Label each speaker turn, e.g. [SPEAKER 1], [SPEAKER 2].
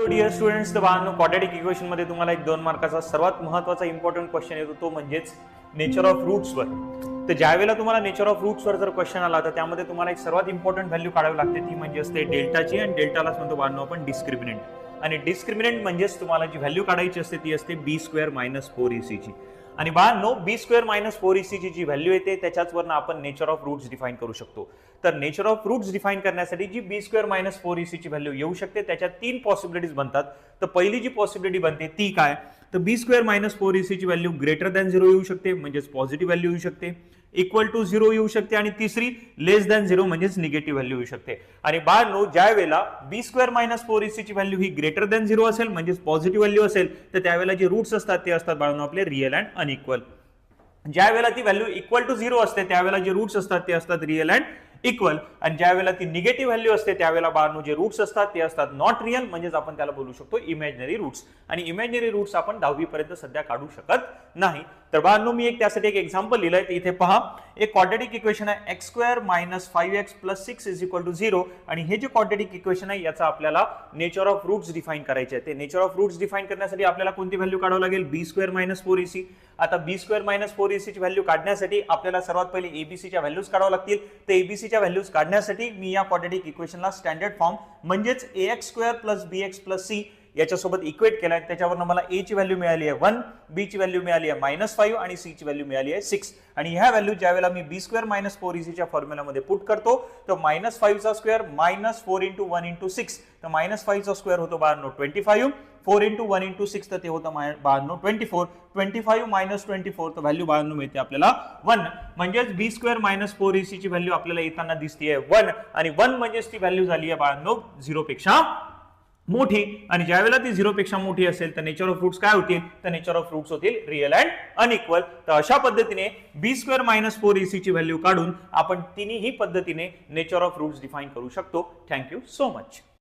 [SPEAKER 1] Hello dear students, तर बाळांनो quadratic equation मध्ये तुम्हाला एक 2 मार्काचा सर्वात महत्त्वाचा इम्पॉर्टंट क्वेश्चन येतो, तो म्हणजेच नेचर ऑफ रूट्सवर. तर ज्यावेळेला तुम्हाला नेचर ऑफ रूट्सवर जर क्वेश्चन आला तर त्यामध्ये तुम्हाला एक सर्वात इम्पॉर्टंट व्हॅल्यू काढावी लागते, ती म्हणजे असते डेल्टाची. आणि डेल्टालाच म्हणतो बाळांनो आपण डिस्क्रिमिनंट. आणि डिस्क्रिमिनंट म्हणजेच तुम्हाला जी व्हॅल्यू काढायची असते ती असते b² - 4ac ची. आणि बाळांनो b² - 4ac ची जी व्हॅल्यू येते त्याच्याच वरनं आपण नेचर ऑफ रूट्स डिफाइन करू शकतो. तर नेचर ऑफ रूट्स डिफाइन करण्यासाठी जी b² - 4ac ची व्हॅल्यू येऊ शकते त्याच्यात 3 पॉसिबिलिटीज बनतात. तर पहिली जी पॉसिबिलिटी बनते ती काय, तर b² - 4ac ची व्हॅल्यू ग्रेटर दॅन 0 येऊ शकते, म्हणजेच पॉझिटिव्ह व्हॅल्यू येऊ शकते, इक्वल टू 0 येऊ शकते, आणि तिसरी लेस दॅन 0 म्हणजेच निगेटिव्ह व्हॅल्यू येऊ शकते. आणि बाळांनो ज्या वेळेला b² - 4ac ची व्हॅल्यू ही ग्रेटर दॅन 0 असेल, म्हणजेच पॉझिटिव्ह व्हॅल्यू असेल, तर त्यावेळेला जे रूट्स असतात ते असतात बाळांनो आपले रिअल अँड अनइक्वल. ज्या वेळेला ती व्हॅल्यू इक्वल टू 0 असते त्यावेळेला जे रूट्स असतात ते असतात रिअल अँड इक्वल. आणि ज्या वेळेला ती निगेटिव्ह व्हॅल्यू असते त्यावेळेला बाळांनो जे रूट्स असतात ते असतात नॉट रिअल, म्हणजेच आपण त्याला बोलू शकतो इमॅजिनरी रूट्स. आणि इमॅजिनरी रूट्स आपण 10वी पर्यंत सध्या काढू शकत नाही. तर बाळांनो मी त्यासाठी एक एक्झाम्पल लिहिलंय, इथे पहा. एक क्वाड्रॅटिक इक्वेशन आहे x² - 5x + 6 = 0. आणि हे जे क्वाड्रॅटिक इक्वेशन आहे याचा आपल्याला नेचर ऑफ रूट्स डिफाइन करायचे आहे. ते नेचर ऑफ रूट्स डिफाइन करण्यासाठी आपल्याला कोणती व्हॅल्यू काढावी लागेल, b² - 4ac. आता b² - 4ac ची व्हॅल्यू काढण्यासाठी आपल्याला सर्वात पहिले एबीसी च्या व्हॅल्यूज काढाव्या लागतील. तर एबीसी च्या व्हॅल्यूज काढण्यासाठी मी या क्वाड्रॅटिक इक्वेशनला स्टँडर्ड फॉर्म म्हणजेच ax² + bx + c याच्यासोबत इक्वेट केलाय. त्याच्यावर मला a ची व्हॅल्यू मिळाली आहे 1, b ची व्हॅल्यू मिळाली आहे -5 आणि c ची व्हॅल्यू मिळाली आहे 6. आणि ह्या व्हॅल्यू ज्यावेळेला मी b² - 4ac च्या फॉर्म्युलामध्ये पुट करतो तर -5 चा स्क्वेअर -4 × 1 × 6, तर -5 चा स्क्वेअर होतो बाळांनो 25, 4 × 1 × 6 तर ते होतं बाळांनो 24, 25 - 24 तर व्हॅल्यू बाळांनो मिळते आपल्याला 1. म्हणजेच b² - 4ac ची व्हॅल्यू आपल्याला येताना दिसतेय 1. आणि 1 म्हणजेच ती व्हॅल्यू झाली आहे बाळांनो 0 पेक्षा मोठी. आणि ज्यावेळेला ती 0 पेक्षा मोठी असेल तर नेचर ऑफ रूट्स काय होतील, तर नेचर ऑफ रूट्स होतील रिअल अँड अनइक्वल. तर अशा पद्धतीने b² - 4ac ची व्हॅल्यू काढून आपण तिन्ही पद्धतीने नेचर ऑफ रूट्स डिफाइन करू शकतो. Thank you so much.